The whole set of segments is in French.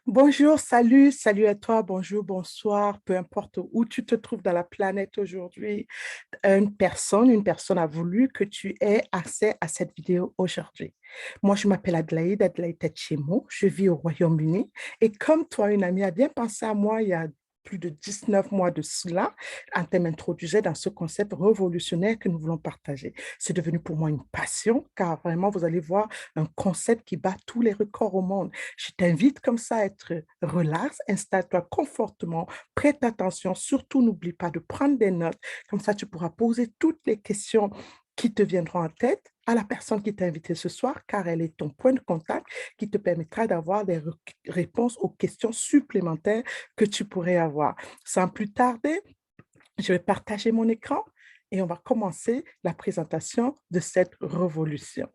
Bonjour, salut à toi, bonjour, bonsoir, peu importe où tu te trouves dans la planète aujourd'hui. Une personne a voulu que tu aies accès à cette vidéo aujourd'hui. Moi, je m'appelle Adelaide Etchemo, je vis au Royaume-Uni et comme toi, une amie a bien pensé à moi il y a plus de 19 mois de cela, elle m'introduisait dans ce concept révolutionnaire que nous voulons partager. C'est devenu pour moi une passion car vraiment, vous allez voir un concept qui bat tous les records au monde. Je t'invite comme ça à être relax, installe-toi confortablement, prête attention, surtout n'oublie pas de prendre des notes, comme ça tu pourras poser toutes les questions qui te viendront en tête à la personne qui t'a invité ce soir, car elle est ton point de contact qui te permettra d'avoir des réponses aux questions supplémentaires que tu pourrais avoir. Sans plus tarder, je vais partager mon écran et on va commencer la présentation de cette révolution.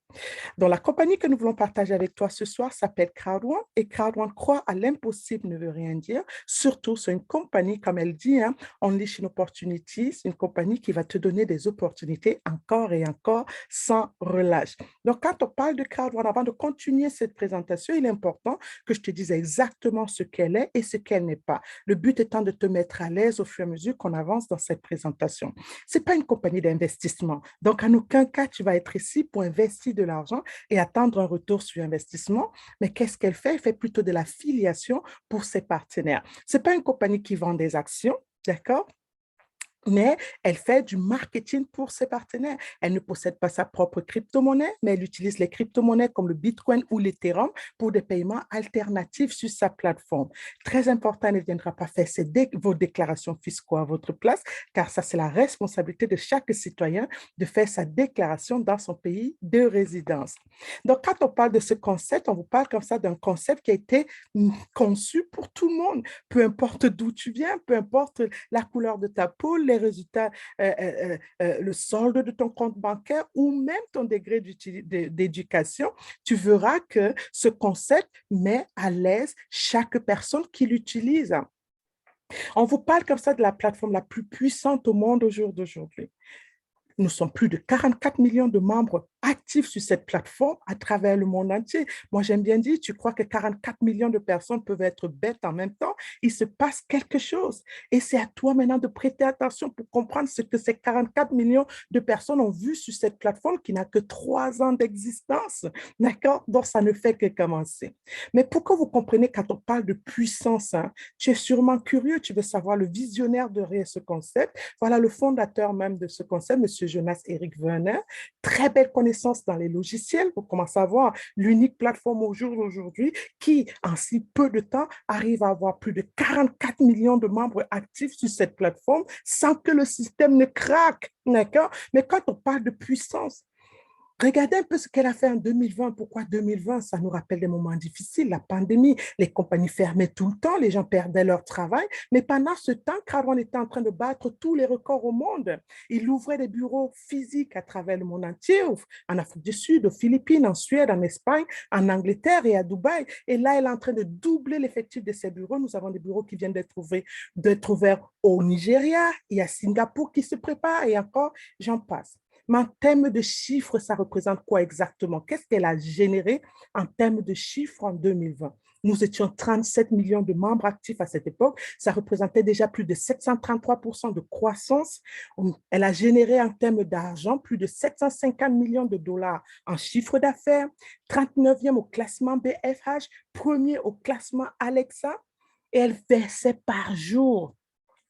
Donc, la compagnie que nous voulons partager avec toi ce soir s'appelle Crowd1 et Crowd1 croit à l'impossible ne veut rien dire. Surtout, c'est une compagnie, comme elle dit, hein, Unleashing Opportunities, une compagnie qui va te donner des opportunités encore et encore sans relâche. Donc, quand on parle de Crowd1, avant de continuer cette présentation, il est important que je te dise exactement ce qu'elle est et ce qu'elle n'est pas. Le but étant de te mettre à l'aise au fur et à mesure qu'on avance dans cette présentation. Ce n'est pas une compagnie d'investissement. Donc, en aucun cas, tu vas être ici pour investir de l'argent et attendre un retour sur investissement. Mais qu'est-ce qu'elle fait? Elle fait plutôt de la filiation pour ses partenaires. Ce n'est pas une compagnie qui vend des actions, d'accord? Mais elle fait du marketing pour ses partenaires. Elle ne possède pas sa propre crypto-monnaie, mais elle utilise les crypto-monnaies comme le Bitcoin ou l'Ethereum pour des paiements alternatifs sur sa plateforme. Très important, elle ne viendra pas faire vos déclarations fiscales à votre place, car ça, c'est la responsabilité de chaque citoyen de faire sa déclaration dans son pays de résidence. Donc, quand on parle de ce concept, on vous parle comme ça d'un concept qui a été conçu pour tout le monde, peu importe d'où tu viens, peu importe la couleur de ta peau, les résultats, le solde de ton compte bancaire ou même ton degré d'éducation, tu verras que ce concept met à l'aise chaque personne qui l'utilise. On vous parle comme ça de la plateforme la plus puissante au monde au jour d'aujourd'hui. Nous sommes plus de 44 millions de membres actifs sur cette plateforme à travers le monde entier. Moi, j'aime bien dire, tu crois que 44 millions de personnes peuvent être bêtes en même temps? Il se passe quelque chose. Et c'est à toi maintenant de prêter attention pour comprendre ce que ces 44 millions de personnes ont vu sur cette plateforme qui n'a que 3 ans d'existence. D'accord? Donc, ça ne fait que commencer. Mais pour que vous compreniez, quand on parle de puissance, hein, tu es sûrement curieux, tu veux savoir le visionnaire derrière ce concept. Voilà le fondateur même de ce concept, M. Jonas-Éric Werner. Très belle connaissance dans les logiciels. Vous commencez à voir l'unique plateforme au jour d'aujourd'hui qui, en si peu de temps, arrive à avoir plus de 44 millions de membres actifs sur cette plateforme sans que le système ne craque. D'accord? Mais quand on parle de puissance, regardez un peu ce qu'elle a fait en 2020. Pourquoi 2020? Ça nous rappelle des moments difficiles, la pandémie, les compagnies fermaient tout le temps, les gens perdaient leur travail. Mais pendant ce temps, Cradon était en train de battre tous les records au monde. Il ouvrait des bureaux physiques à travers le monde entier, en Afrique du Sud, aux Philippines, en Suède, en Espagne, en Angleterre et à Dubaï. Et là, elle est en train de doubler l'effectif de ces bureaux. Nous avons des bureaux qui viennent d'être ouverts au Nigeria, il y a Singapour qui se prépare et encore, j'en passe. Mais en termes de chiffres, ça représente quoi exactement? Qu'est-ce qu'elle a généré en termes de chiffres en 2020? Nous étions 37 millions de membres actifs à cette époque. Ça représentait déjà plus de 733% de croissance. Elle a généré en termes d'argent plus de 750 millions de dollars en chiffre d'affaires, 39e au classement BFH, premier au classement Alexa. Et elle versait par jour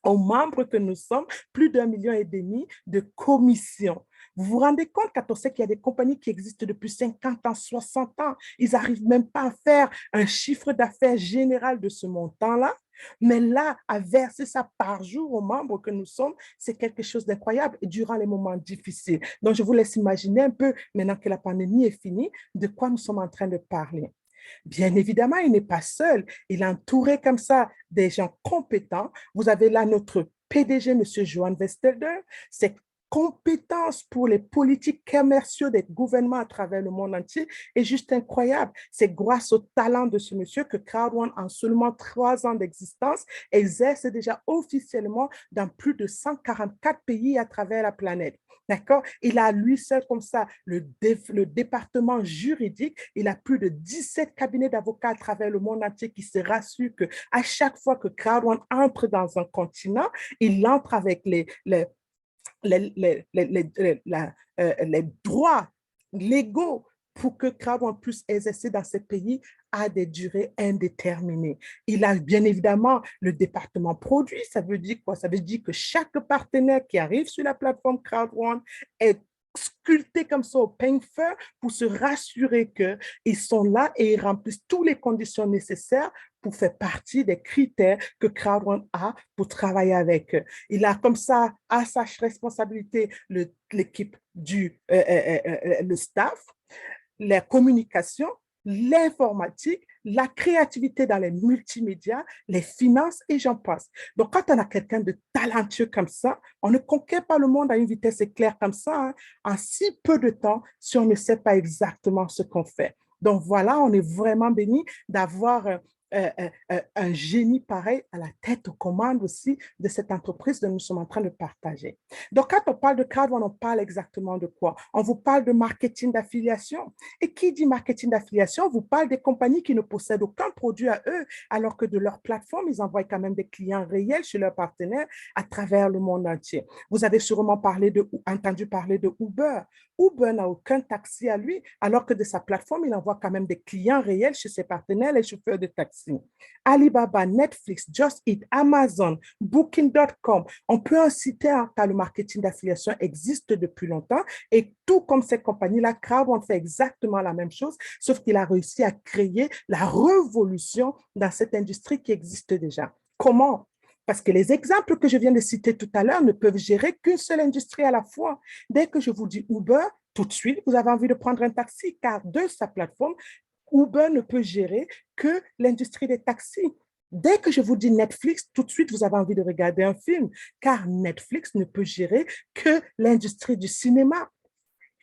aux membres que nous sommes plus d'1,5 million de commissions. Vous vous rendez compte quand on sait qu'il y a des compagnies qui existent depuis 50 ans, 60 ans, ils n'arrivent même pas à faire un chiffre d'affaires général de ce montant-là. Mais là, à verser ça par jour aux membres que nous sommes, c'est quelque chose d'incroyable et durant les moments difficiles. Donc, je vous laisse imaginer un peu, maintenant que la pandémie est finie, de quoi nous sommes en train de parler. Bien évidemment, il n'est pas seul. Il est entouré comme ça des gens compétents. Vous avez là notre PDG, M. Johan Vestelder. C'est compétence pour les politiques commerciaux des gouvernements à travers le monde entier est juste incroyable. C'est grâce au talent de ce monsieur que Crowd1, en seulement 3 ans d'existence, exerce déjà officiellement dans plus de 144 pays à travers la planète. D'accord? Il a lui seul comme ça le département juridique. Il a plus de 17 cabinets d'avocats à travers le monde entier qui se rassurent qu'à chaque fois que Crowd1 entre dans un continent, il entre avec les droits légaux pour que Crowd1 puisse exercer dans ces pays à des durées indéterminées. Il a bien évidemment le département produit. Ça veut dire quoi? Ça veut dire que chaque partenaire qui arrive sur la plateforme Crowd1 est sculpté comme ça au peigne feu pour se rassurer qu'ils sont là et ils remplissent toutes les conditions nécessaires pour faire partie des critères que Crowd1 a pour travailler avec eux. Il a comme ça à sa responsabilité l'équipe le staff, la communication, l'informatique, la créativité dans les multimédias, les finances et j'en passe. Donc, quand on a quelqu'un de talentueux comme ça, on ne conquiert pas le monde à une vitesse éclair comme ça, hein, en si peu de temps, si on ne sait pas exactement ce qu'on fait. Donc, voilà, on est vraiment béni d'avoir un génie pareil à la tête aux commandes aussi de cette entreprise que nous sommes en train de partager. Donc, quand on parle de Crowd1, on parle exactement de quoi? On vous parle de marketing d'affiliation. Et qui dit marketing d'affiliation vous parle des compagnies qui ne possèdent aucun produit à eux, alors que de leur plateforme, ils envoient quand même des clients réels chez leurs partenaires à travers le monde entier. Vous avez sûrement entendu parler de Uber. Uber n'a aucun taxi à lui, alors que de sa plateforme, il envoie quand même des clients réels chez ses partenaires, les chauffeurs de taxi. Alibaba, Netflix, Just Eat, Amazon, Booking.com, on peut en citer car le marketing d'affiliation existe depuis longtemps et tout comme ces compagnies-là, Crowd1 fait exactement la même chose, sauf qu'il a réussi à créer la révolution dans cette industrie qui existe déjà. Comment? Parce que les exemples que je viens de citer tout à l'heure ne peuvent gérer qu'une seule industrie à la fois. Dès que je vous dis Uber, tout de suite, vous avez envie de prendre un taxi, car de sa plateforme, Uber ne peut gérer que l'industrie des taxis. Dès que je vous dis Netflix, tout de suite, vous avez envie de regarder un film, car Netflix ne peut gérer que l'industrie du cinéma.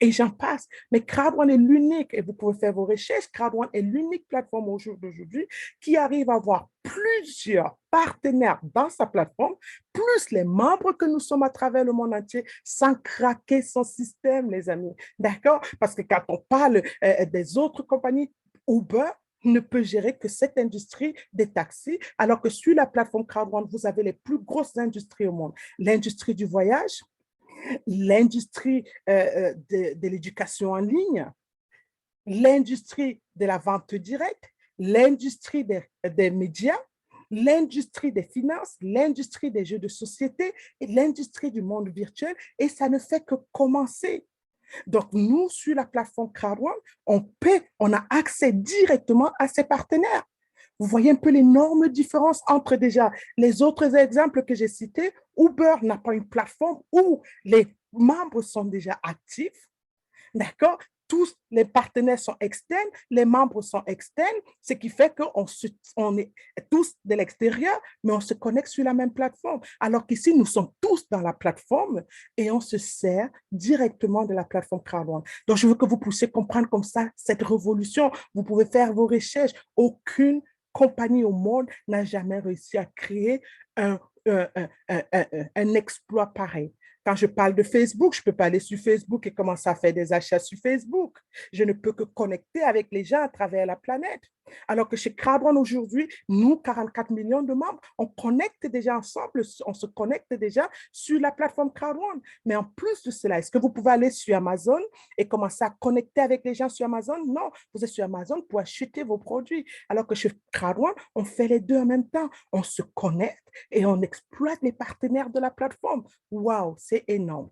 Et j'en passe. Mais Crowd1 est l'unique, et vous pouvez faire vos recherches, Crowd1 est l'unique plateforme au jour d'aujourd'hui qui arrive à avoir plusieurs partenaires dans sa plateforme, plus les membres que nous sommes à travers le monde entier, sans craquer son système, les amis. D'accord? Parce que quand on parle des autres compagnies, Uber ne peut gérer que cette industrie des taxis, alors que sur la plateforme Crowd1, vous avez les plus grosses industries au monde. L'industrie du voyage, l'industrie de l'éducation en ligne, l'industrie de la vente directe, l'industrie des médias, l'industrie des finances, l'industrie des jeux de société et l'industrie du monde virtuel. Et ça ne fait que commencer. Donc, nous, sur la plateforme Crowd1, on a accès directement à ces partenaires. Vous voyez un peu l'énorme différence entre déjà les autres exemples que j'ai cités. Uber n'a pas une plateforme où les membres sont déjà actifs, d'accord? Tous les partenaires sont externes, les membres sont externes, ce qui fait qu'on est tous de l'extérieur, mais on se connecte sur la même plateforme. Alors qu'ici, nous sommes tous dans la plateforme et on se sert directement de la plateforme Crowd1. Donc, je veux que vous puissiez comprendre comme ça cette révolution. Vous pouvez faire vos recherches. Aucune compagnie au monde n'a jamais réussi à créer un exploit pareil. Quand je parle de Facebook, je ne peux pas aller sur Facebook et commencer à faire des achats sur Facebook. Je ne peux que connecter avec les gens à travers la planète. Alors que chez Crowd1 aujourd'hui, nous, 44 millions de membres, on connecte déjà ensemble, on se connecte déjà sur la plateforme Crowd1. Mais en plus de cela, est-ce que vous pouvez aller sur Amazon et commencer à connecter avec les gens sur Amazon? Non, vous êtes sur Amazon pour acheter vos produits. Alors que chez Crowd1, on fait les deux en même temps. On se connecte et on exploite les partenaires de la plateforme. Waouh, c'est énorme.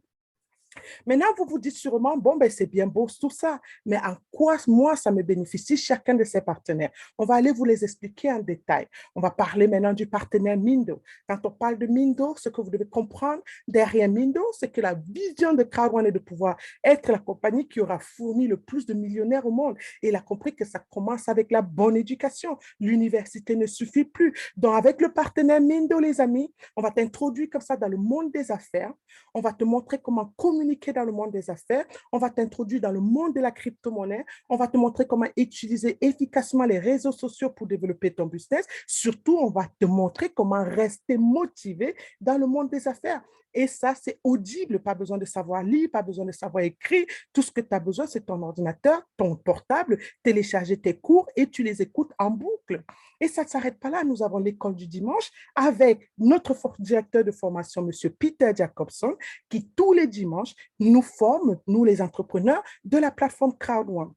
Maintenant, vous vous dites sûrement, bon, ben, c'est bien beau tout ça, mais en quoi, moi, ça me bénéficie, chacun de ces partenaires? On va aller vous les expliquer en détail. On va parler maintenant du partenaire Mindo. Quand on parle de Mindo, ce que vous devez comprendre derrière Mindo, c'est que la vision de Crowd1 est de pouvoir être la compagnie qui aura fourni le plus de millionnaires au monde. Et il a compris que ça commence avec la bonne éducation. L'université ne suffit plus. Donc, avec le partenaire Mindo, les amis, on va t'introduire comme ça dans le monde des affaires. On va te montrer comment communiquer dans le monde des affaires. On va t'introduire dans le monde de la crypto-monnaie. On va te montrer comment utiliser efficacement les réseaux sociaux pour développer ton business. Surtout, on va te montrer comment rester motivé dans le monde des affaires. Et ça, c'est audible. Pas besoin de savoir lire, pas besoin de savoir écrire. Tout ce que tu as besoin, c'est ton ordinateur, ton portable, télécharger tes cours et tu les écoutes en boucle. Et ça ne s'arrête pas là. Nous avons l'école du dimanche avec notre directeur de formation, M. Peter Jacobson, qui tous les dimanches nous forme, nous les entrepreneurs, de la plateforme Crowd1.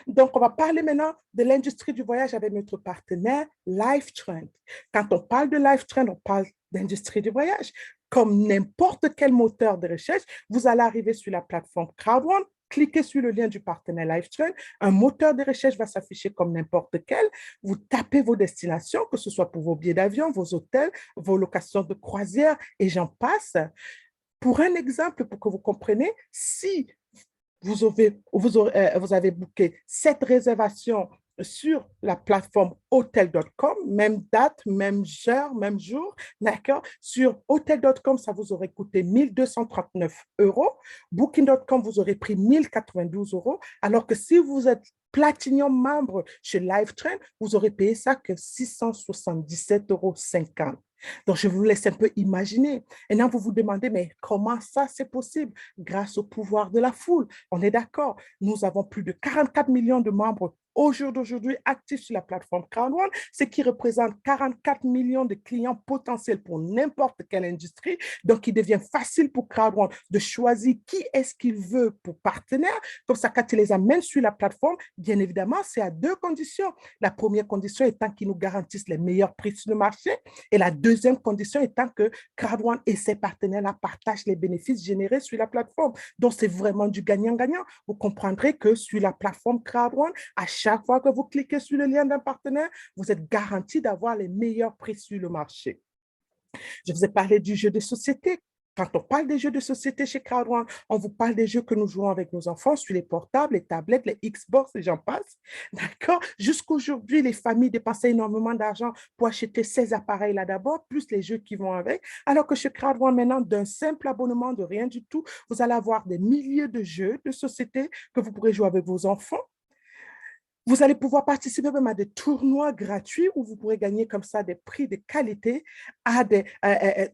Donc, on va parler maintenant de l'industrie du voyage avec notre partenaire LifeTrend. Quand on parle de LifeTrend, on parle d'industrie du voyage. Comme n'importe quel moteur de recherche, vous allez arriver sur la plateforme Crowd1, cliquez sur le lien du partenaire LifeTrend, un moteur de recherche va s'afficher comme n'importe quel. Vous tapez vos destinations, que ce soit pour vos billets d'avion, vos hôtels, vos locations de croisière et j'en passe. Pour un exemple, pour que vous compreniez, si vous avez booké cette réservation sur la plateforme hotel.com, même date, même heure, même jour, d'accord? Sur hotel.com, ça vous aurait coûté 1239 euros. Booking.com, vous aurez pris 1092 euros, alors que si vous êtes Platinum membre chez LifeTrend, vous aurez payé ça que 677,50 euros. Donc, je vous laisse un peu imaginer. Et là, vous vous demandez, mais comment ça, c'est possible? Grâce au pouvoir de la foule. On est d'accord. Nous avons plus de 44 millions de membres au jour d'aujourd'hui actifs sur la plateforme Crowd1, ce qui représente 44 millions de clients potentiels pour n'importe quelle industrie. Donc, il devient facile pour Crowd1 de choisir qui est-ce qu'il veut pour partenaire. Comme ça, quand il les amène sur la plateforme, bien évidemment, c'est à deux conditions. La première condition étant qu'ils nous garantissent les meilleurs prix sur le marché et la deuxième condition étant que Crowd1 et ses partenaires partagent les bénéfices générés sur la plateforme. Donc, c'est vraiment du gagnant-gagnant. Vous comprendrez que sur la plateforme Crowd1, à chaque fois que vous cliquez sur le lien d'un partenaire, vous êtes garanti d'avoir les meilleurs prix sur le marché. Je vous ai parlé du jeu de société. Quand on parle des jeux de société chez Crowd1, on vous parle des jeux que nous jouons avec nos enfants sur les portables, les tablettes, les Xbox et j'en passe. D'accord? Jusqu'aujourd'hui, les familles dépensaient énormément d'argent pour acheter ces appareils-là d'abord, plus les jeux qui vont avec. Alors que chez Crowd1, maintenant, d'un simple abonnement de rien du tout, vous allez avoir des milliers de jeux de société que vous pourrez jouer avec vos enfants. Vous allez pouvoir participer même à des tournois gratuits où vous pourrez gagner comme ça des prix de qualité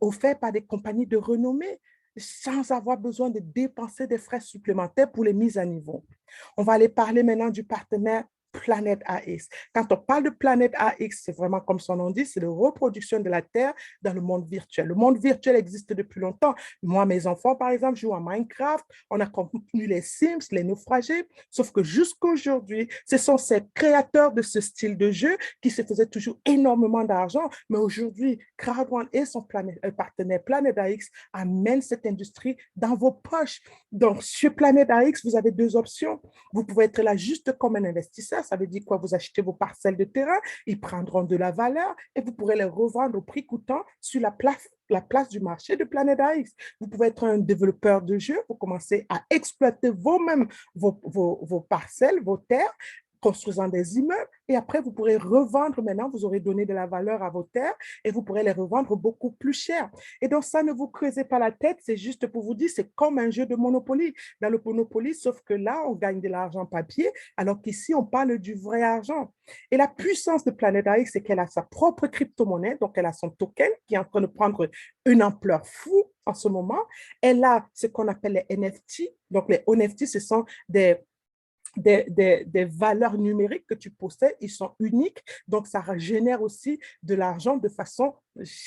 offerts par des compagnies de renommée sans avoir besoin de dépenser des frais supplémentaires pour les mises à niveau. On va aller parler maintenant du partenaire Planète AX. Quand on parle de Planète AX, c'est vraiment comme son nom dit, c'est la reproduction de la Terre dans le monde virtuel. Le monde virtuel existe depuis longtemps. Moi, mes enfants, par exemple, jouent à Minecraft, on a connu les Sims, les naufragés, sauf que jusqu'à aujourd'hui, ce sont ces créateurs de ce style de jeu qui se faisaient toujours énormément d'argent, mais aujourd'hui, Crowd1 et son partenaire Planète AX amènent cette industrie dans vos poches. Donc, sur Planète AX, vous avez deux options. Vous pouvez être là juste comme un investisseur. Ça veut dire quoi? Vous achetez vos parcelles de terrain, ils prendront de la valeur et vous pourrez les revendre au prix coûtant sur la place du marché de Planète AX. Vous pouvez être un développeur de jeux, vous commencez à exploiter vous-même vos parcelles, vos terres, construisant des immeubles et après, vous pourrez revendre maintenant, vous aurez donné de la valeur à vos terres et vous pourrez les revendre beaucoup plus cher. Et donc, ça, ne vous creusez pas la tête, c'est juste pour vous dire, c'est comme un jeu de Monopoly. Dans le Monopoly, sauf que là, on gagne de l'argent papier, alors qu'ici, on parle du vrai argent. Et la puissance de Planet AX, c'est qu'elle a sa propre crypto-monnaie, donc elle a son token qui est en train de prendre une ampleur fou en ce moment. Elle a ce qu'on appelle les NFT. Donc, les NFT, ce sont des valeurs numériques que tu possèdes, ils sont uniques, donc ça génère aussi de l'argent de façon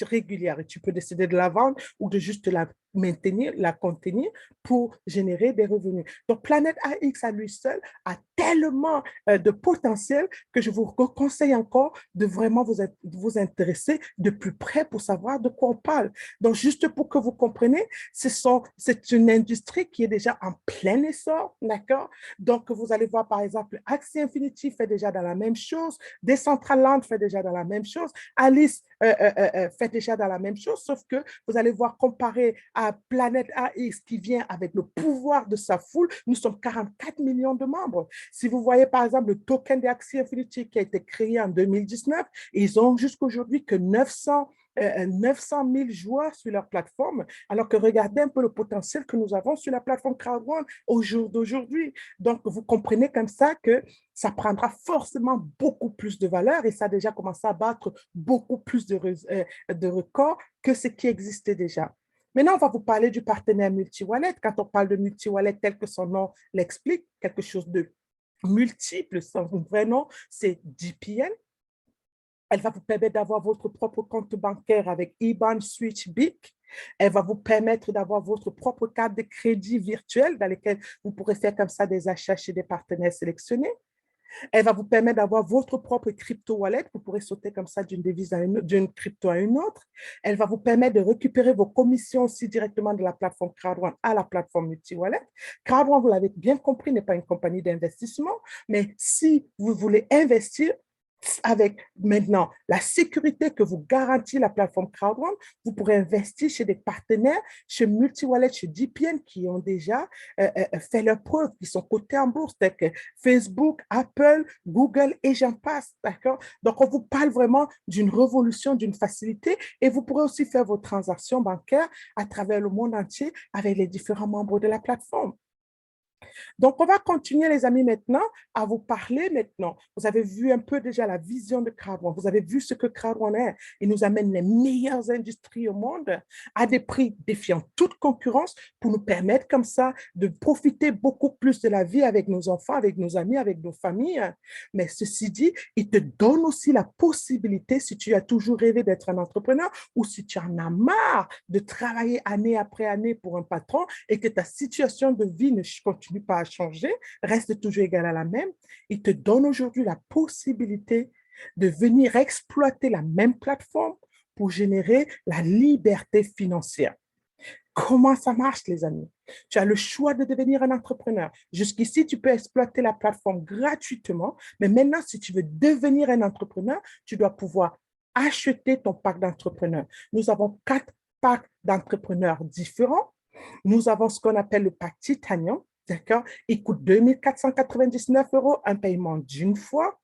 régulière et tu peux décider de la vendre ou de juste maintenir, la contenir pour générer des revenus. Donc, Planète AX à lui seul a tellement de potentiel que je vous conseille encore de vraiment vous intéresser de plus près pour savoir de quoi on parle. Donc, juste pour que vous compreniez, c'est une industrie qui est déjà en plein essor, d'accord? Donc, vous allez voir, par exemple, Axie Infinity fait déjà dans la même chose, Decentraland fait déjà dans la même chose, Alice fait déjà dans la même chose, sauf que vous allez voir comparé à Planète AX qui vient avec le pouvoir de sa foule, nous sommes 44 millions de membres. Si vous voyez par exemple le token d'Axie Infinity qui a été créé en 2019, ils ont jusqu'à aujourd'hui que 900 000 joueurs sur leur plateforme, alors que regardez un peu le potentiel que nous avons sur la plateforme Crowd1 au jour d'aujourd'hui. Donc, vous comprenez comme ça que ça prendra forcément beaucoup plus de valeur et ça a déjà commencé à battre beaucoup plus de records que ce qui existait déjà. Maintenant, on va vous parler du partenaire multi-wallet. Quand on parle de multi-wallet tel que son nom l'explique, quelque chose de multiple, son vrai nom, c'est DPN. Elle va vous permettre d'avoir votre propre compte bancaire avec IBAN, Switch, BIC. Elle va vous permettre d'avoir votre propre carte de crédit virtuelle dans laquelle vous pourrez faire comme ça des achats chez des partenaires sélectionnés. Elle va vous permettre d'avoir votre propre crypto wallet. Vous pourrez sauter comme ça d'une devise à d'une crypto à une autre. Elle va vous permettre de récupérer vos commissions aussi directement de la plateforme Crowd1 à la plateforme multi-wallet. Crowd1, vous l'avez bien compris, n'est pas une compagnie d'investissement, mais si vous voulez investir, avec maintenant la sécurité que vous garantit la plateforme Crowd1, vous pourrez investir chez des partenaires, chez MultiWallet, chez DPN qui ont déjà fait leurs preuves, qui sont cotés en bourse, tels que Facebook, Apple, Google et j'en passe, d'accord? Donc, on vous parle vraiment d'une révolution, d'une facilité et vous pourrez aussi faire vos transactions bancaires à travers le monde entier avec les différents membres de la plateforme. Donc, on va continuer, les amis, maintenant, à vous parler maintenant. Vous avez vu un peu déjà la vision de Crowd1. Vous avez vu ce que Crowd1 est. Il nous amène les meilleures industries au monde à des prix défiant toute concurrence pour nous permettre comme ça de profiter beaucoup plus de la vie avec nos enfants, avec nos amis, avec nos familles. Mais ceci dit, il te donne aussi la possibilité, si tu as toujours rêvé d'être un entrepreneur ou si tu en as marre de travailler année après année pour un patron et que ta situation de vie ne continue pas à changer, reste toujours égale à la même, il te donne aujourd'hui la possibilité de venir exploiter la même plateforme pour générer la liberté financière. Comment ça marche, les amis? Tu as le choix de devenir un entrepreneur. Jusqu'ici, tu peux exploiter la plateforme gratuitement, mais maintenant, si tu veux devenir un entrepreneur, tu dois pouvoir acheter ton pack d'entrepreneurs. Nous avons 4 packs d'entrepreneurs différents. Nous avons ce qu'on appelle le pack Titanium, d'accord? Il coûte 2 499 €, un paiement d'une fois.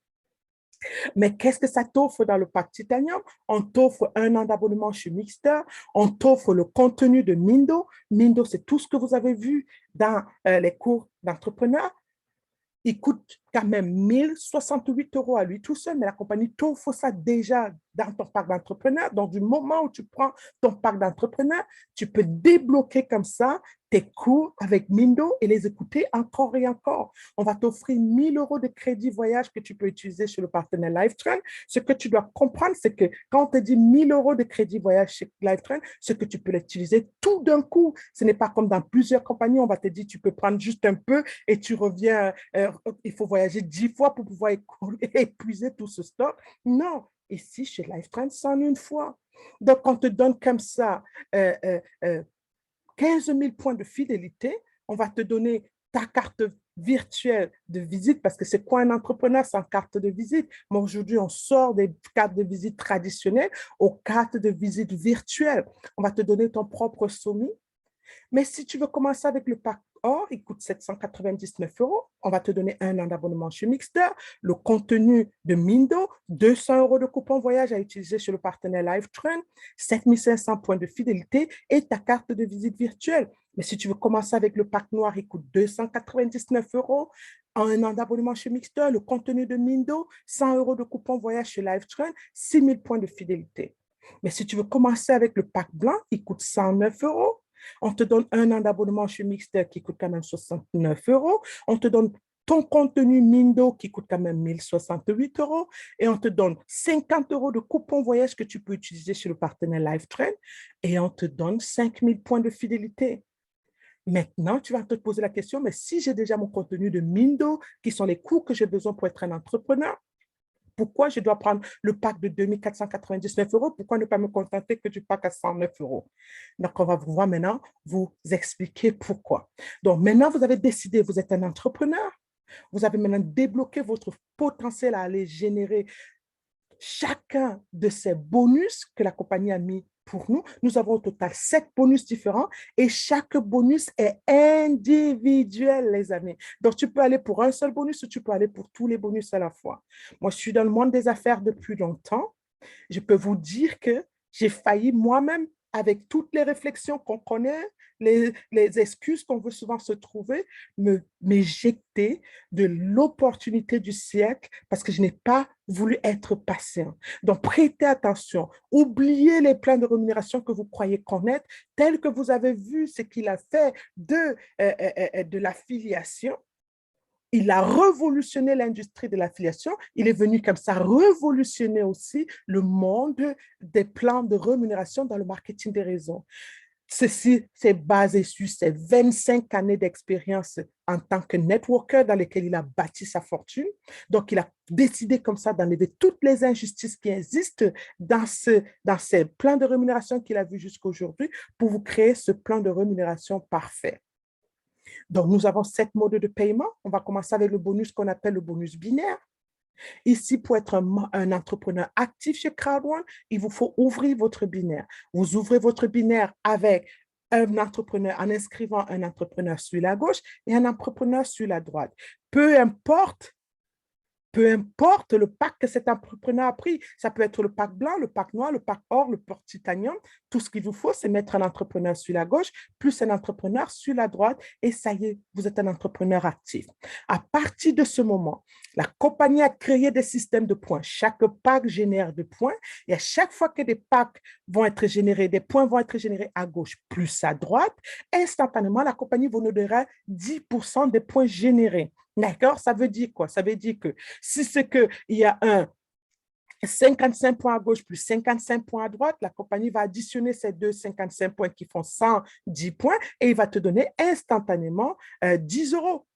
Mais qu'est-ce que ça t'offre dans le pack Titanium? On t'offre 1 an d'abonnement chez Mixter, on t'offre le contenu de Mindo. Mindo, c'est tout ce que vous avez vu dans les cours d'entrepreneur. Il coûte quand même 1 068 € à lui tout seul, mais la compagnie t'offre ça déjà dans ton parc d'entrepreneur. Donc, du moment où tu prends ton parc d'entrepreneur, tu peux débloquer comme ça tes cours avec Mindo et les écouter encore et encore. On va t'offrir 1 000 € de crédit voyage que tu peux utiliser chez le partenaire LiveTrend. Ce que tu dois comprendre, c'est que quand on te dit 1 000 € de crédit voyage chez LiveTrend, c'est que tu peux l'utiliser tout d'un coup. Ce n'est pas comme dans plusieurs compagnies, on va te dire tu peux prendre juste un peu et tu reviens, il faut voyager 10 fois pour pouvoir épuiser tout ce stock. Non, ici, chez LiveTrend, c'est en une fois. Donc, on te donne comme ça 15 000 points de fidélité. On va te donner ta carte virtuelle de visite, parce que c'est quoi un entrepreneur sans carte de visite? Mais aujourd'hui, on sort des cartes de visite traditionnelles aux cartes de visite virtuelles. On va te donner ton propre soumis. Mais si tu veux commencer avec le pack or, il coûte 799 €. On va te donner 1 an d'abonnement chez Mixter, le contenu de Mindo, 200 € de coupon voyage à utiliser chez le partenaire LiveTrend, 7500 points de fidélité et ta carte de visite virtuelle. Mais si tu veux commencer avec le pack noir, il coûte 299 €. 1 an d'abonnement chez Mixter, le contenu de Mindo, 100 € de coupon voyage chez LiveTrend, 6000 points de fidélité. Mais si tu veux commencer avec le pack blanc, il coûte 109 €. On te donne 1 an d'abonnement chez Mixter qui coûte quand même 69 €. On te donne ton contenu Mindo qui coûte quand même 1068 euros et on te donne 50 euros de coupon voyage que tu peux utiliser chez le partenaire LiveTrend et on te donne 5000 points de fidélité. Maintenant, tu vas te poser la question, mais si j'ai déjà mon contenu de Mindo, qui sont les coûts que j'ai besoin pour être un entrepreneur, pourquoi je dois prendre le pack de 2499 euros? Pourquoi ne pas me contenter que du pack à 109 euros? Donc, on va vous voir maintenant, vous expliquer pourquoi. Donc, maintenant, vous avez décidé, vous êtes un entrepreneur, vous avez maintenant débloqué votre potentiel à aller générer chacun de ces bonus que la compagnie a mis pour nous. Nous avons au total 7 bonus différents et chaque bonus est individuel, les amis. Donc, tu peux aller pour un seul bonus ou tu peux aller pour tous les bonus à la fois. Moi, je suis dans le monde des affaires depuis longtemps. Je peux vous dire que j'ai failli moi-même, avec toutes les réflexions qu'on connaît, les excuses qu'on veut souvent se trouver, m'éjecter de l'opportunité du siècle parce que je n'ai pas voulu être patient. Donc, prêtez attention. Oubliez les plans de rémunération que vous croyez connaître, tels que vous avez vu ce qu'il a fait de l'affiliation. Il a révolutionné l'industrie de l'affiliation. Il est venu comme ça révolutionner aussi le monde des plans de rémunération dans le marketing des réseaux. Ceci, c'est basé sur ses 25 années d'expérience en tant que networker dans lesquelles il a bâti sa fortune. Donc, il a décidé comme ça d'enlever toutes les injustices qui existent dans ces plans de rémunération qu'il a vus jusqu'à aujourd'hui pour vous créer ce plan de rémunération parfait. Donc, nous avons 7 modes de paiement. On va commencer avec le bonus qu'on appelle le bonus binaire. Ici, pour être un entrepreneur actif chez Crowd1, il vous faut ouvrir votre binaire. Vous ouvrez votre binaire avec un entrepreneur en inscrivant un entrepreneur sur la gauche et un entrepreneur sur la droite. Peu importe le pack que cet entrepreneur a pris, ça peut être le pack blanc, le pack noir, le pack or, le pack titanium. Tout ce qu'il vous faut, c'est mettre un entrepreneur sur la gauche, plus un entrepreneur sur la droite, et ça y est, vous êtes un entrepreneur actif. À partir de ce moment, la compagnie a créé des systèmes de points. Chaque pack génère des points, et à chaque fois que des packs vont être générés, des points vont être générés à gauche plus à droite, instantanément, la compagnie vous donnera 10% des points générés. D'accord? Ça veut dire quoi? Ça veut dire que si c'est qu'il y a un 55 points à gauche plus 55 points à droite, la compagnie va additionner ces deux 55 points qui font 110 points et il va te donner instantanément 10 euros.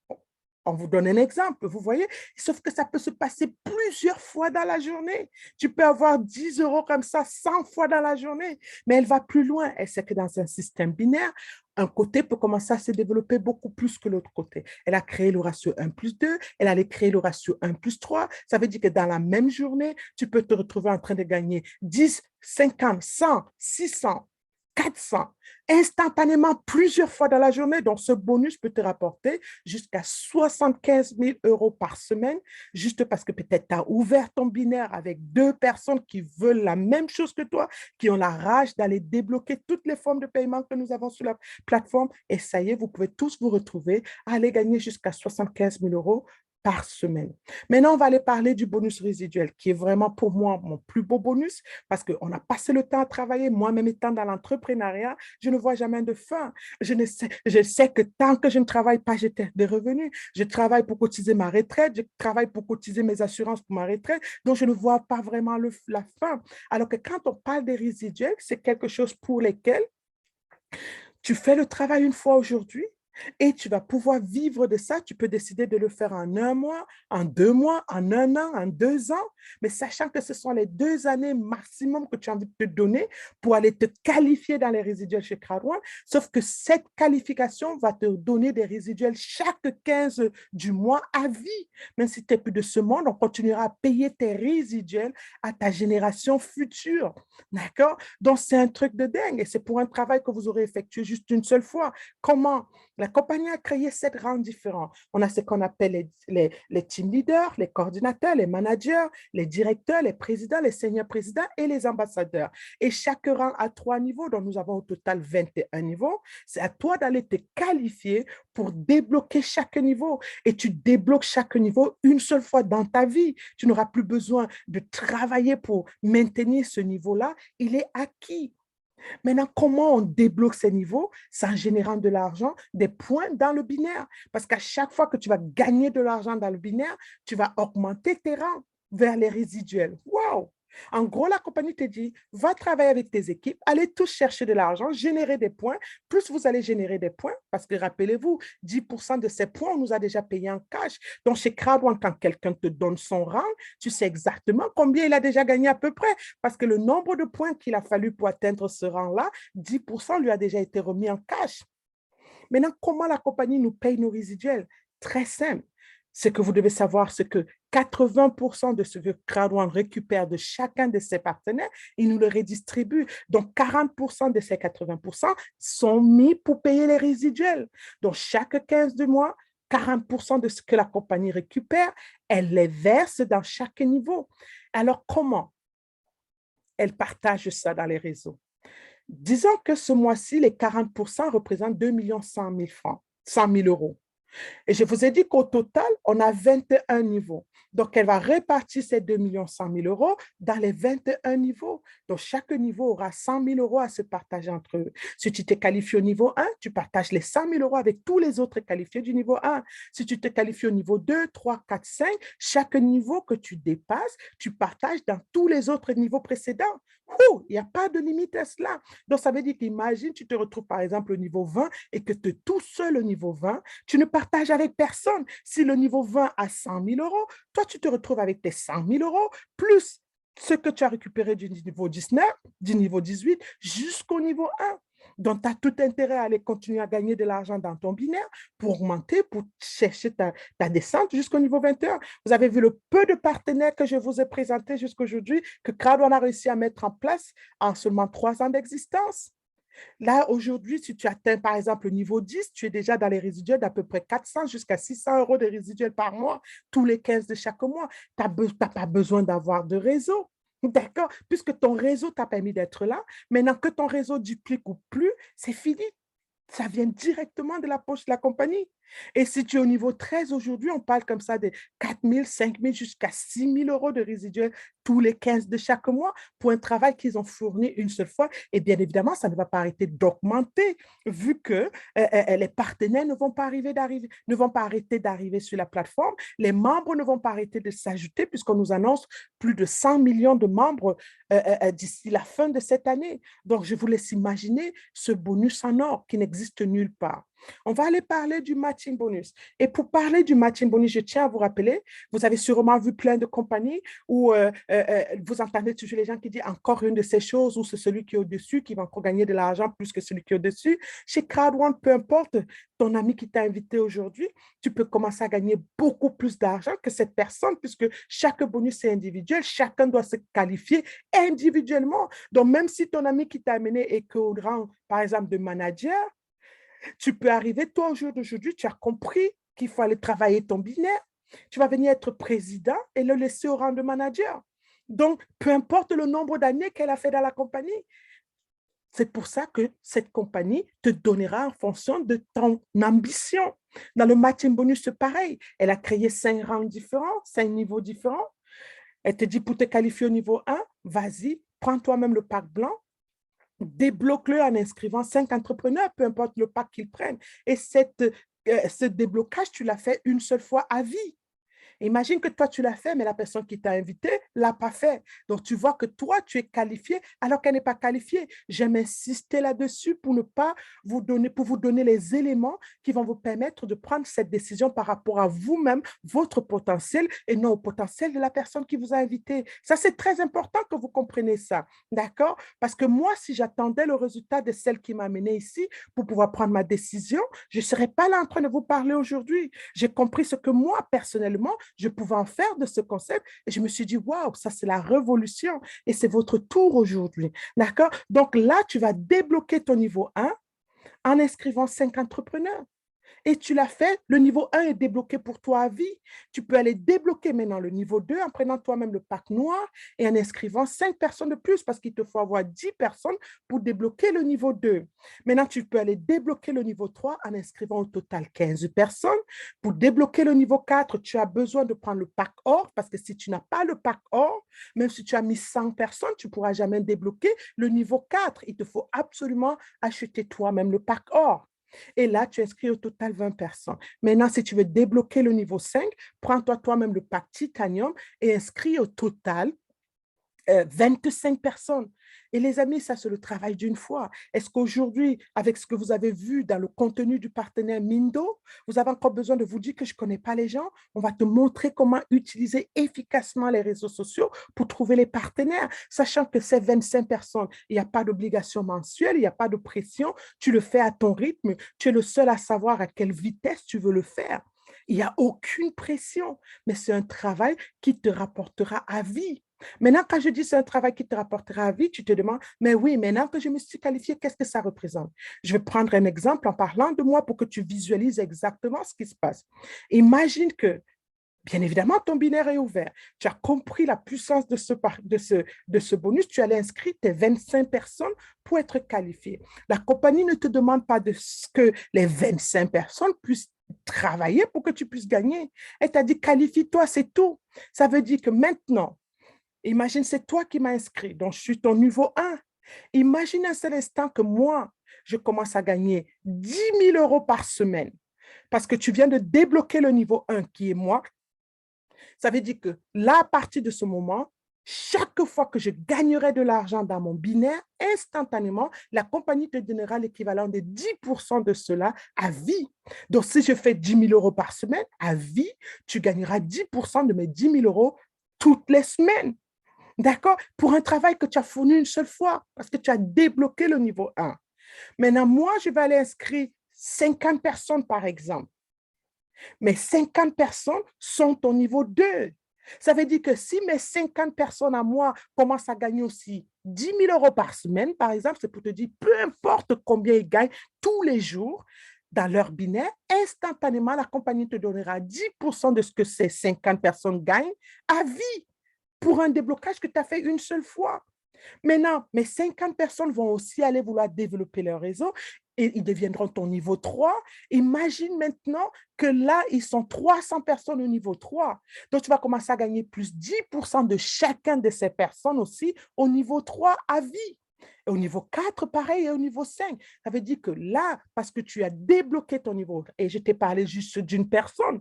On vous donne un exemple, vous voyez, sauf que ça peut se passer plusieurs fois dans la journée. Tu peux avoir 10 euros comme ça 100 fois dans la journée, mais elle va plus loin. Elle sait que dans un système binaire, un côté peut commencer à se développer beaucoup plus que l'autre côté. Elle a créé le ratio 1 plus 2, elle allait créer le ratio 1 plus 3. Ça veut dire que dans la même journée, tu peux te retrouver en train de gagner 10, 50, 100, 600, 400, instantanément plusieurs fois dans la journée. Donc, ce bonus peut te rapporter jusqu'à 75 000 euros par semaine, juste parce que peut-être tu as ouvert ton binaire avec 2 personnes qui veulent la même chose que toi, qui ont la rage d'aller débloquer toutes les formes de paiement que nous avons sur la plateforme. Et ça y est, vous pouvez tous vous retrouver à aller gagner jusqu'à 75 000 euros par semaine. Maintenant, on va aller parler du bonus résiduel, qui est vraiment pour moi mon plus beau bonus parce qu'on a passé le temps à travailler. Moi-même étant dans l'entrepreneuriat, je ne vois jamais de fin. Je sais que tant que je ne travaille pas, j'ai des revenus. Je travaille pour cotiser ma retraite, je travaille pour cotiser mes assurances pour ma retraite, donc je ne vois pas vraiment la fin. Alors que quand on parle des résiduels, c'est quelque chose pour lesquels tu fais le travail une fois aujourd'hui et tu vas pouvoir vivre de ça. Tu peux décider de le faire en 1 mois, en 2 mois, en 1 an, en 2 ans, mais sachant que ce sont les 2 années maximum que tu as envie de te donner pour aller te qualifier dans les résiduels chez Crowd1. Sauf que cette qualification va te donner des résiduels chaque 15 du mois à vie. Même si tu n'es plus de ce monde, on continuera à payer tes résiduels à ta génération future. D'accord? Donc, c'est un truc de dingue et c'est pour un travail que vous aurez effectué juste une seule fois. Comment? La compagnie a créé 7 rangs différents. On a ce qu'on appelle les team leaders, les coordinateurs, les managers, les directeurs, les présidents, les seniors présidents et les ambassadeurs. Et chaque rang a 3 niveaux, donc nous avons au total 21 niveaux. C'est à toi d'aller te qualifier pour débloquer chaque niveau. Et tu débloques chaque niveau une seule fois dans ta vie. Tu n'auras plus besoin de travailler pour maintenir ce niveau-là. Il est acquis. Maintenant, comment on débloque ces niveaux? C'est en générant de l'argent, des points dans le binaire. Parce qu'à chaque fois que tu vas gagner de l'argent dans le binaire, tu vas augmenter tes rangs vers les résiduels. Wow! En gros, la compagnie te dit, va travailler avec tes équipes, allez tous chercher de l'argent, générer des points. Plus vous allez générer des points, parce que rappelez-vous, 10% de ces points, on nous a déjà payé en cash. Donc, chez Crowd1, quand quelqu'un te donne son rang, tu sais exactement combien il a déjà gagné à peu près. Parce que le nombre de points qu'il a fallu pour atteindre ce rang-là, 10% lui a déjà été remis en cash. Maintenant, comment la compagnie nous paye nos résiduels? Très simple. Ce que vous devez savoir, c'est que 80% de ce que Crowd1 récupère de chacun de ses partenaires, il nous le redistribue. Donc, 40% de ces 80% sont mis pour payer les résiduels. Donc, chaque 15 de mois, 40% de ce que la compagnie récupère, elle les verse dans chaque niveau. Alors, comment elle partage ça dans les réseaux? Disons que ce mois-ci, les 40% représentent 2 100 000 francs, 100 000 euros. Et je vous ai dit qu'au total, on a 21 niveaux. Donc, elle va répartir ces 2 100 000 euros dans les 21 niveaux. Donc, chaque niveau aura 100 000 euros à se partager entre eux. Si tu te qualifies au niveau 1, tu partages les 100 000 euros avec tous les autres qualifiés du niveau 1. Si tu te qualifies au niveau 2, 3, 4, 5, chaque niveau que tu dépasses, tu partages dans tous les autres niveaux précédents. Il n'y a pas de limite à cela. Donc, ça veut dire qu'imagine, tu te retrouves par exemple au niveau 20 et que tu es tout seul au niveau 20, tu ne partages avec personne. Si le niveau 20 a 100 000 euros, toi, tu te retrouves avec tes 100 000 euros, plus ce que tu as récupéré du niveau 19, du niveau 18, jusqu'au niveau 1. Donc, tu as tout intérêt à aller continuer à gagner de l'argent dans ton binaire pour augmenter, pour chercher ta descente jusqu'au niveau 21. Vous avez vu le peu de partenaires que je vous ai présentés jusqu'aujourd'hui que Crowd1 a réussi à mettre en place en seulement 3 ans d'existence. Là, aujourd'hui, si tu atteins par exemple le niveau 10, tu es déjà dans les résiduels d'à peu près 400 jusqu'à 600 euros de résiduels par mois, tous les 15 de chaque mois. Tu n'as pas besoin d'avoir de réseau. D'accord? Puisque ton réseau t'a permis d'être là, maintenant que ton réseau duplique ou plus, c'est fini. Ça vient directement de la poche de la compagnie. Et si tu es au niveau 13 aujourd'hui, on parle comme ça de 4 000, 5 000 jusqu'à 6 000 euros de résiduels tous les 15 de chaque mois pour un travail qu'ils ont fourni une seule fois. Et bien évidemment, ça ne va pas arrêter d'augmenter vu que les partenaires ne vont pas arrêter d'arriver sur la plateforme. Les membres ne vont pas arrêter de s'ajouter puisqu'on nous annonce plus de 100 millions de membres d'ici la fin de cette année. Donc, je vous laisse imaginer ce bonus en or qui n'existe nulle part. On va aller parler du matching bonus. Et pour parler du matching bonus, je tiens à vous rappeler, vous avez sûrement vu plein de compagnies où vous entendez toujours les gens qui disent encore une de ces choses où c'est celui qui est au-dessus qui va encore gagner de l'argent plus que celui qui est au-dessus. Chez Crowd1, peu importe ton ami qui t'a invité aujourd'hui, tu peux commencer à gagner beaucoup plus d'argent que cette personne puisque chaque bonus est individuel, chacun doit se qualifier individuellement. Donc, même si ton ami qui t'a amené est qu'au rang, par exemple, de manager, tu peux arriver, toi, au jour d'aujourd'hui, tu as compris qu'il faut aller travailler ton binaire. Tu vas venir être président et le laisser au rang de manager. Donc, peu importe le nombre d'années qu'elle a fait dans la compagnie, c'est pour ça que cette compagnie te donnera en fonction de ton ambition. Dans le matching bonus, c'est pareil. Elle a créé 5 rangs différents, 5 niveaux différents. Elle te dit pour te qualifier au niveau 1, vas-y, prends toi-même le pack blanc, débloque-le en inscrivant 5 entrepreneurs, peu importe le pack qu'ils prennent. Et ce déblocage, tu l'as fait une seule fois à vie. Imagine que toi, tu l'as fait, mais la personne qui t'a invité ne l'a pas fait. Donc, tu vois que toi, tu es qualifié alors qu'elle n'est pas qualifiée. J'aime insister là-dessus pour ne pas pour vous donner les éléments qui vont vous permettre de prendre cette décision par rapport à vous-même, votre potentiel et non au potentiel de la personne qui vous a invité. Ça, c'est très important que vous compreniez ça. D'accord? Parce que moi, si j'attendais le résultat de celle qui m'a amené ici pour pouvoir prendre ma décision, je ne serais pas là en train de vous parler aujourd'hui. J'ai compris ce que moi, personnellement, je pouvais en faire de ce concept et je me suis dit, waouh, ça c'est la révolution et c'est votre tour aujourd'hui. D'accord? Donc là, tu vas débloquer ton niveau 1 en inscrivant 5 entrepreneurs. et tu l'as fait, le niveau 1 est débloqué pour toi à vie. Tu peux aller débloquer maintenant le niveau 2 en prenant toi-même le pack noir et en inscrivant 5 personnes de plus parce qu'il te faut avoir 10 personnes pour débloquer le niveau 2. Maintenant, tu peux aller débloquer le niveau 3 en inscrivant au total 15 personnes. Pour débloquer le niveau 4, tu as besoin de prendre le pack or parce que si tu n'as pas le pack or, même si tu as mis 100 personnes, tu ne pourras jamais débloquer le niveau 4. Il te faut absolument acheter toi-même le pack or. Et là, tu inscris au total 20 personnes. Maintenant, si tu veux débloquer le niveau 5, prends-toi toi-même le pack titanium et inscris au total 25 personnes. Et les amis, ça, c'est le travail d'une fois. Est-ce qu'aujourd'hui, avec ce que vous avez vu dans le contenu du partenaire Mindo, vous avez encore besoin de vous dire que je ne connais pas les gens? On va te montrer comment utiliser efficacement les réseaux sociaux pour trouver les partenaires, sachant que ces 25 personnes, il n'y a pas d'obligation mensuelle, il n'y a pas de pression, tu le fais à ton rythme, tu es le seul à savoir à quelle vitesse tu veux le faire. Il n'y a aucune pression, mais c'est un travail qui te rapportera à vie. Maintenant, quand je dis c'est un travail qui te rapportera à vie, tu te demandes, mais oui, maintenant que je me suis qualifiée, qu'est-ce que ça représente? Je vais prendre un exemple en parlant de moi pour que tu visualises exactement ce qui se passe. Imagine que, bien évidemment, ton binaire est ouvert. Tu as compris la puissance de ce bonus. Tu allais inscrire tes 25 personnes pour être qualifié. La compagnie ne te demande pas de ce que les 25 personnes puissent travailler pour que tu puisses gagner. Elle t'a dit, qualifie-toi, c'est tout. Ça veut dire que maintenant, imagine, c'est toi qui m'as inscrit, donc je suis ton niveau 1. Imagine un seul instant que moi, je commence à gagner 10 000 euros par semaine parce que tu viens de débloquer le niveau 1 qui est moi. Ça veut dire que là, à partir de ce moment, chaque fois que je gagnerai de l'argent dans mon binaire, instantanément, la compagnie te donnera l'équivalent de 10% de cela à vie. Donc, si je fais 10 000 euros par semaine, à vie, tu gagneras 10% de mes 10 000 euros toutes les semaines. D'accord? Pour un travail que tu as fourni une seule fois, parce que tu as débloqué le niveau 1. Maintenant, moi, je vais aller inscrire 50 personnes, par exemple. Mais 50 personnes sont au niveau 2. Ça veut dire que si mes 50 personnes à moi commencent à gagner aussi 10 000 euros par semaine, par exemple, c'est pour te dire, peu importe combien ils gagnent tous les jours dans leur binaire, instantanément, la compagnie te donnera 10% de ce que ces 50 personnes gagnent à vie pour un déblocage que tu as fait une seule fois. Maintenant, mes 50 personnes vont aussi aller vouloir développer leur réseau et ils deviendront ton niveau 3. Imagine maintenant que là, ils sont 300 personnes au niveau 3. Donc, tu vas commencer à gagner plus 10% de chacun de ces personnes aussi au niveau 3 à vie. Et au niveau 4, pareil, et au niveau 5. Ça veut dire que là, parce que tu as débloqué ton niveau, et je t'ai parlé juste d'une personne,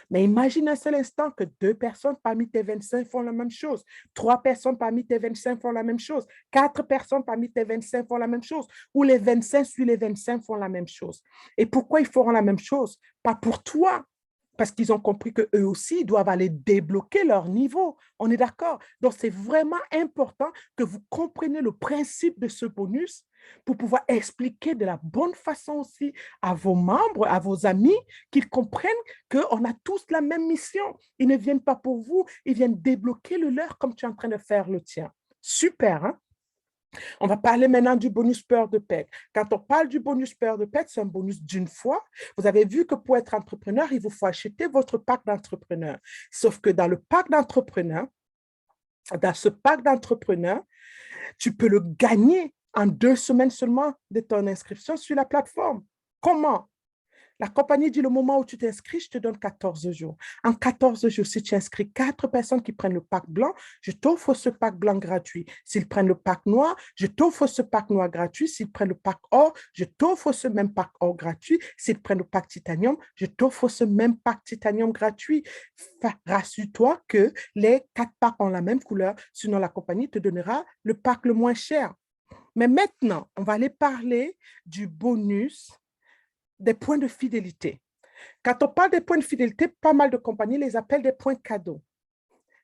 mais imagine un seul instant que 2 personnes parmi tes 25 font la même chose, 3 personnes parmi tes 25 font la même chose, 4 personnes parmi tes 25 font la même chose, ou les 25 sur les 25 font la même chose. Et pourquoi ils feront la même chose? Pas pour toi, parce qu'ils ont compris qu'eux aussi, ils doivent aller débloquer leur niveau. On est d'accord? Donc, c'est vraiment important que vous compreniez le principe de ce bonus pour pouvoir expliquer de la bonne façon aussi à vos membres, à vos amis, qu'ils comprennent qu'on a tous la même mission. Ils ne viennent pas pour vous, ils viennent débloquer le leur comme tu es en train de faire le tien. Super, hein? On va parler maintenant du bonus peur de perdre. Quand on parle du bonus peur de perdre, c'est un bonus d'une fois. Vous avez vu que pour être entrepreneur, il vous faut acheter votre pack d'entrepreneur. Sauf que dans le pack d'entrepreneur, dans ce pack d'entrepreneur, tu peux le gagner en 2 semaines seulement de ton inscription sur la plateforme. Comment? La compagnie dit le moment où tu t'inscris, je te donne 14 jours. En 14 jours, si tu inscris 4 personnes qui prennent le pack blanc, je t'offre ce pack blanc gratuit. S'ils prennent le pack noir, je t'offre ce pack noir gratuit. S'ils prennent le pack or, je t'offre ce même pack or gratuit. S'ils prennent le pack titanium, je t'offre ce même pack titanium gratuit. Rassure-toi que les 4 packs ont la même couleur, sinon la compagnie te donnera le pack le moins cher. Mais maintenant, on va aller parler du bonus des points de fidélité. Quand on parle des points de fidélité, pas mal de compagnies les appellent des points cadeaux.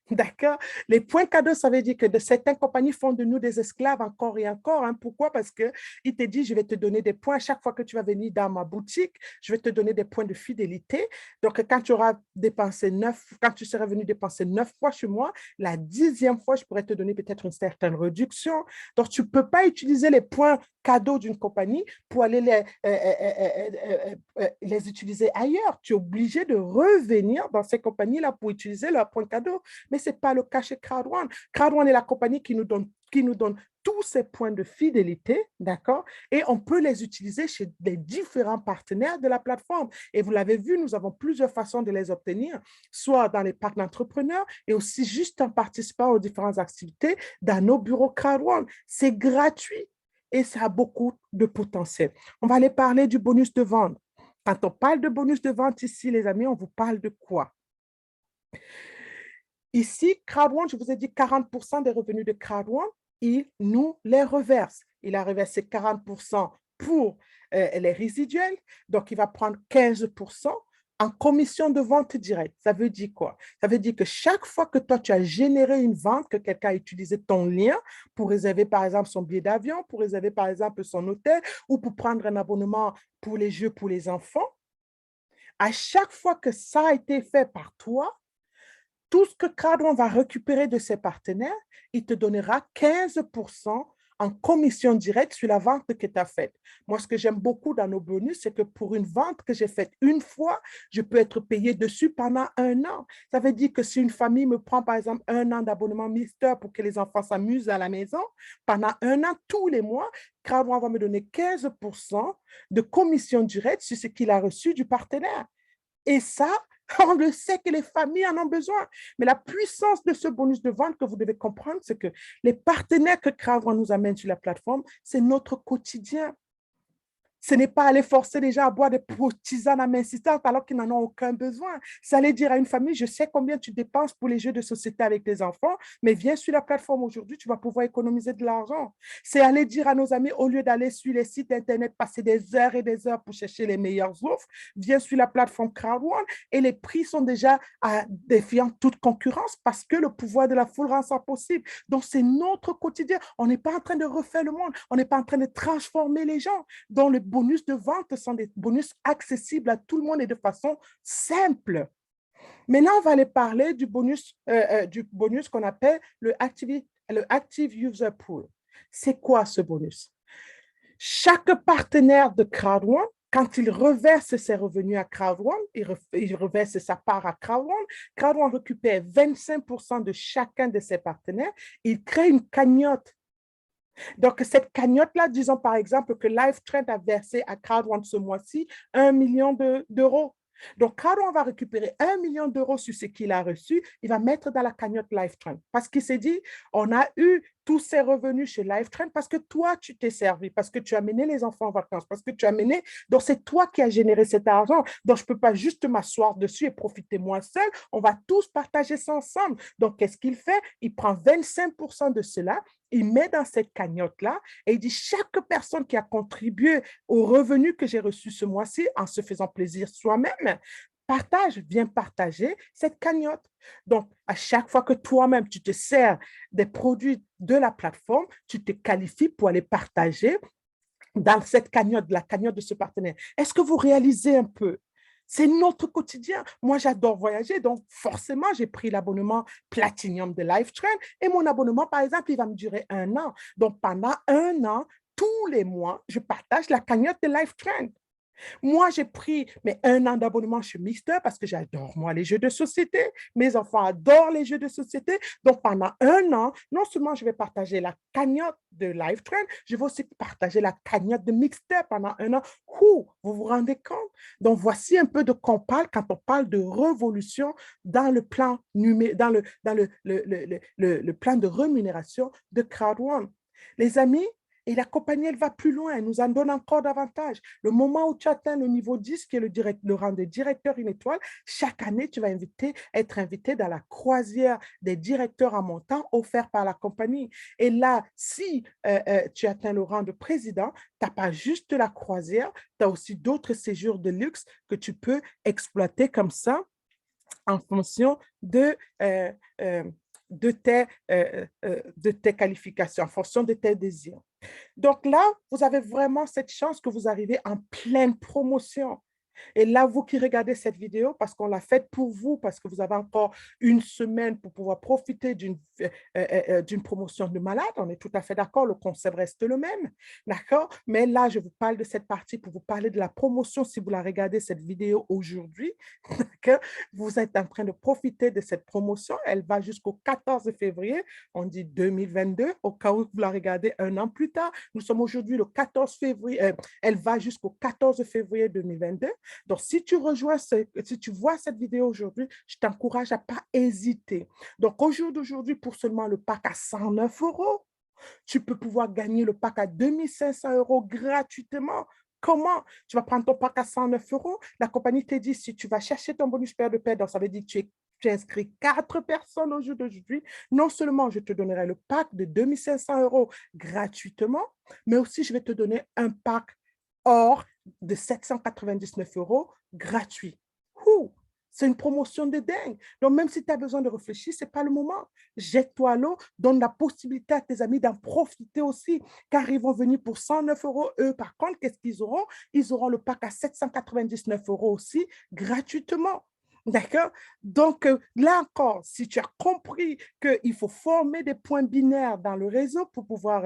D'accord? Les points cadeaux, ça veut dire que de certaines compagnies font de nous des esclaves encore et encore. Hein. Pourquoi? Parce qu'ils te disent, je vais te donner des points. À chaque fois que tu vas venir dans ma boutique, je vais te donner des points de fidélité. Donc, quand tu seras venu dépenser 9 fois chez moi, la 10e fois, je pourrais te donner peut-être une certaine réduction. Donc, tu ne peux pas utiliser les points cadeaux d'une compagnie pour aller les utiliser ailleurs. Tu es obligé de revenir dans ces compagnies-là pour utiliser leurs points cadeaux. Mais ce n'est pas le cas chez CrowdOne. CrowdOne est la compagnie qui nous donne tous ces points de fidélité, d'accord? Et on peut les utiliser chez les différents partenaires de la plateforme. Et vous l'avez vu, nous avons plusieurs façons de les obtenir, soit dans les parcs d'entrepreneurs et aussi juste en participant aux différentes activités dans nos bureaux CrowdOne. C'est gratuit et ça a beaucoup de potentiel. On va aller parler du bonus de vente. Quand on parle de bonus de vente ici, les amis, on vous parle de quoi? Ici, CrowdOne, je vous ai dit 40% des revenus de CrowdOne, il nous les reverse. Il a reversé 40% pour les résiduels, donc il va prendre 15% en commission de vente directe. Ça veut dire quoi? Ça veut dire que chaque fois que toi, tu as généré une vente, que quelqu'un a utilisé ton lien pour réserver, par exemple, son billet d'avion, pour réserver, par exemple, son hôtel ou pour prendre un abonnement pour les jeux pour les enfants, à chaque fois que ça a été fait par toi, tout ce que Cadron va récupérer de ses partenaires, il te donnera 15% en commission directe sur la vente que tu as faite. Moi, ce que j'aime beaucoup dans nos bonus, c'est que pour une vente que j'ai faite une fois, je peux être payé dessus pendant 1 an. Ça veut dire que si une famille me prend, par exemple, 1 an d'abonnement Mister pour que les enfants s'amusent à la maison, pendant 1 an, tous les mois, Cadron va me donner 15% de commission directe sur ce qu'il a reçu du partenaire. Et ça, on le sait que les familles en ont besoin. Mais la puissance de ce bonus de vente que vous devez comprendre, c'est que les partenaires que Crowdrun nous amène sur la plateforme, c'est notre quotidien. Ce n'est pas aller forcer les gens à boire des tisanes amincissantes alors qu'ils n'en ont aucun besoin. C'est aller dire à une famille, je sais combien tu dépenses pour les jeux de société avec tes enfants, mais viens sur la plateforme aujourd'hui, tu vas pouvoir économiser de l'argent. C'est aller dire à nos amis, au lieu d'aller sur les sites Internet, passer des heures et des heures pour chercher les meilleures offres, viens sur la plateforme CrowdOne et les prix sont déjà défiant toute concurrence parce que le pouvoir de la foule rend ça possible. Donc, c'est notre quotidien. On n'est pas en train de refaire le monde. On n'est pas en train de transformer les gens. Donc, le bonus de vente sont des bonus accessibles à tout le monde et de façon simple. Maintenant, on va aller parler du bonus qu'on appelle le Active User Pool. C'est quoi ce bonus? Chaque partenaire de CrowdOne, quand il reverse ses revenus à CrowdOne, il reverse sa part à CrowdOne, CrowdOne récupère 25% de chacun de ses partenaires, il crée une cagnotte. Donc, cette cagnotte-là, disons par exemple que LiveTrend a versé à CrowdOne ce mois-ci 1 million d'euros. Donc, CrowdOne va récupérer 1 million d'euros sur ce qu'il a reçu, il va mettre dans la cagnotte LiveTrend parce qu'il s'est dit, on a eu tous ces revenus chez LiveTrend parce que toi, tu t'es servi, parce que tu as mené les enfants en vacances, parce que tu as mené, donc c'est toi qui as généré cet argent. Donc, je ne peux pas juste m'asseoir dessus et profiter moi seul. On va tous partager ça ensemble. Donc, qu'est-ce qu'il fait? Il prend 25% de cela, il met dans cette cagnotte-là et il dit chaque personne qui a contribué aux revenus que j'ai reçus ce mois-ci en se faisant plaisir soi-même, viens partager cette cagnotte. Donc, à chaque fois que toi-même, tu te sers des produits de la plateforme, tu te qualifies pour aller partager dans cette cagnotte, la cagnotte de ce partenaire. Est-ce que vous réalisez un peu? C'est notre quotidien. Moi, j'adore voyager, donc forcément, j'ai pris l'abonnement Platinum de LiveTrend et mon abonnement, par exemple, il va me durer 1 an. Donc, pendant 1 an, tous les mois, je partage la cagnotte de LiveTrend. Moi, j'ai pris 1 an d'abonnement chez Mister parce que j'adore, moi, les jeux de société. Mes enfants adorent les jeux de société. Donc, pendant 1 an, non seulement je vais partager la cagnotte de LiveTrend, je vais aussi partager la cagnotte de Mixter pendant 1 an. Vous vous rendez compte? Donc, voici un peu de quoi on parle quand on parle de révolution dans le plan le plan de rémunération de CrowdOne. Les amis, et la compagnie, elle va plus loin, elle nous en donne encore davantage. Le moment où tu atteins le niveau 10, qui est le rang de directeur une étoile, chaque année, tu vas être invité dans la croisière des directeurs en montant offert par la compagnie. Et là, si tu atteins le rang de président, tu n'as pas juste la croisière, tu as aussi d'autres séjours de luxe que tu peux exploiter comme ça en fonction euh, euh, de tes qualifications, en fonction de tes désirs. Donc là, vous avez vraiment cette chance que vous arrivez en pleine promotion. Et là, vous qui regardez cette vidéo, parce qu'on l'a faite pour vous, parce que vous avez encore une semaine pour pouvoir profiter d'une promotion de malade, on est tout à fait d'accord, le concept reste le même, d'accord? Mais là, je vous parle de cette partie pour vous parler de la promotion si vous la regardez cette vidéo aujourd'hui, que vous êtes en train de profiter de cette promotion. Elle va jusqu'au 14 février, on dit 2022, au cas où vous la regardez un an plus tard. Nous sommes aujourd'hui le 14 février, elle va jusqu'au 14 février 2022. Donc, si tu si tu vois cette vidéo aujourd'hui, je t'encourage à ne pas hésiter. Donc, au jour d'aujourd'hui, pour seulement le pack à 109 euros, tu peux pouvoir gagner le pack à 2500 euros gratuitement. Comment? Tu vas prendre ton pack à 109 euros. La compagnie te dit, si tu vas chercher ton bonus paire de paix, donc ça veut dire que tu inscris 4 personnes au jour d'aujourd'hui. Non seulement je te donnerai le pack de 2500 euros gratuitement, mais aussi je vais te donner un pack or de 799 euros gratuit. Ouh, c'est une promotion de dingue. Donc, même si tu as besoin de réfléchir, ce n'est pas le moment. Jette-toi à l'eau, donne la possibilité à tes amis d'en profiter aussi, car ils vont venir pour 109 euros. Eux, par contre, qu'est-ce qu'ils auront? Ils auront le pack à 799 euros aussi, gratuitement. D'accord? Donc, là encore, si tu as compris qu'il faut former des points binaires dans le réseau pour pouvoir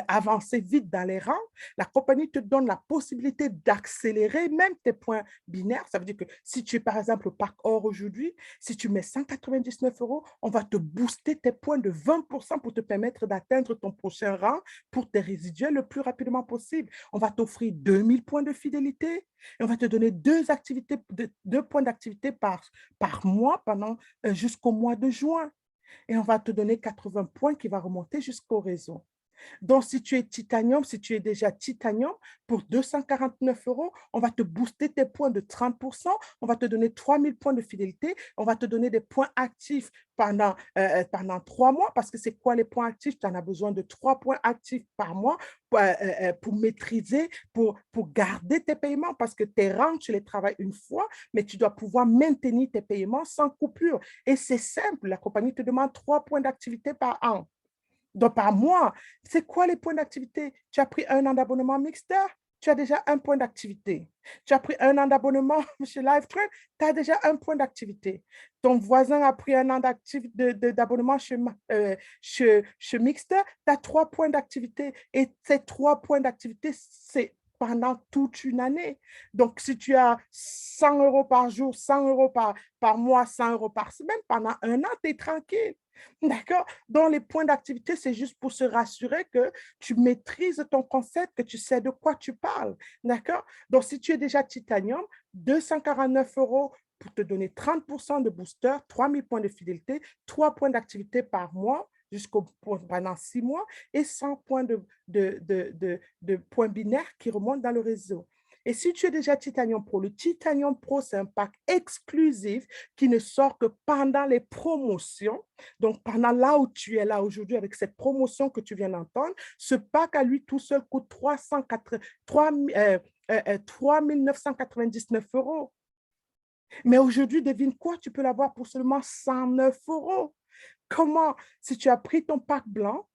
avancer vite dans les rangs, la compagnie te donne la possibilité d'accélérer même tes points binaires. Ça veut dire que si tu es par exemple au Parc Or aujourd'hui, si tu mets 199 euros, on va te booster tes points de 20% pour te permettre d'atteindre ton prochain rang pour tes résiduels le plus rapidement possible. On va t'offrir 2000 points de fidélité et on va te donner deux points d'activité par mois pendant jusqu'au mois de juin. Et on va te donner 80 points qui va remonter jusqu'au réseau. Donc, si tu es titanium, si tu es déjà titanium, pour 249 euros, on va te booster tes points de 30%, on va te donner 3000 points de fidélité, on va te donner des points actifs pendant 3 mois, parce que c'est quoi les points actifs? Tu en as besoin de 3 points actifs par mois pour maîtriser, pour garder tes paiements, parce que tes rentes, tu les travailles une fois, mais tu dois pouvoir maintenir tes paiements sans coupure. Et c'est simple, la compagnie te demande 3 points d'activité par an. Donc, par mois, c'est quoi les points d'activité? Tu as pris un an d'abonnement Mixter, tu as déjà un point d'activité. Tu as pris un an d'abonnement chez LiveTrade, tu as déjà un point d'activité. Ton voisin a pris un an d'abonnement chez Mixter, tu as 3 points d'activité. Et ces 3 points d'activité, c'est pendant toute une année. Donc, si tu as 100 euros par jour, 100 euros par mois, 100 euros par semaine, pendant un an, tu es tranquille. D'accord? Donc, les points d'activité, c'est juste pour se rassurer que tu maîtrises ton concept, que tu sais de quoi tu parles. D'accord? Donc, si tu es déjà titanium, 249 euros pour te donner 30% de booster, 3000 points de fidélité, 3 points d'activité par mois pendant 6 mois et 100 points de points binaires qui remontent dans le réseau. Et si tu es déjà Titanium Pro, le Titanium Pro, c'est un pack exclusif qui ne sort que pendant les promotions. Donc, pendant là où tu es là aujourd'hui avec cette promotion que tu viens d'entendre, ce pack à lui tout seul coûte 3 999 euros. Mais aujourd'hui, devine quoi? Tu peux l'avoir pour seulement 109 euros. Comment? Si tu as pris ton pack blanc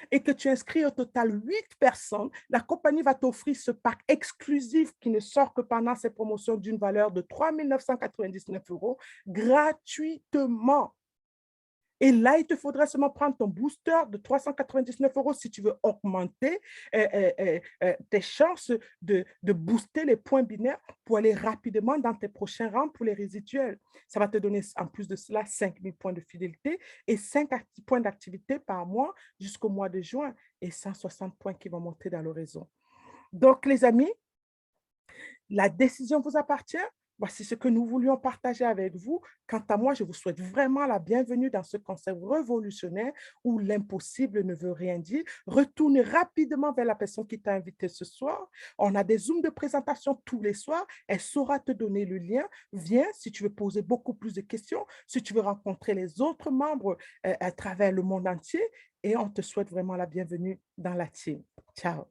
et que tu inscris au total 8 personnes, la compagnie va t'offrir ce pack exclusif qui ne sort que pendant ces promotions d'une valeur de 3 999 euros gratuitement. Et là, il te faudra seulement prendre ton booster de 399 euros si tu veux augmenter tes chances de booster les points binaires pour aller rapidement dans tes prochains rangs pour les résiduels. Ça va te donner en plus de cela 5000 points de fidélité et 5 points d'activité par mois jusqu'au mois de juin et 160 points qui vont monter dans le réseau. Donc, les amis, la décision vous appartient. Voici ce que nous voulions partager avec vous. Quant à moi, je vous souhaite vraiment la bienvenue dans ce concept révolutionnaire où l'impossible ne veut rien dire. Retourne rapidement vers la personne qui t'a invité ce soir. On a des Zooms de présentation tous les soirs. Elle saura te donner le lien. Viens si tu veux poser beaucoup plus de questions, si tu veux rencontrer les autres membres à travers le monde entier. Et on te souhaite vraiment la bienvenue dans la team. Ciao.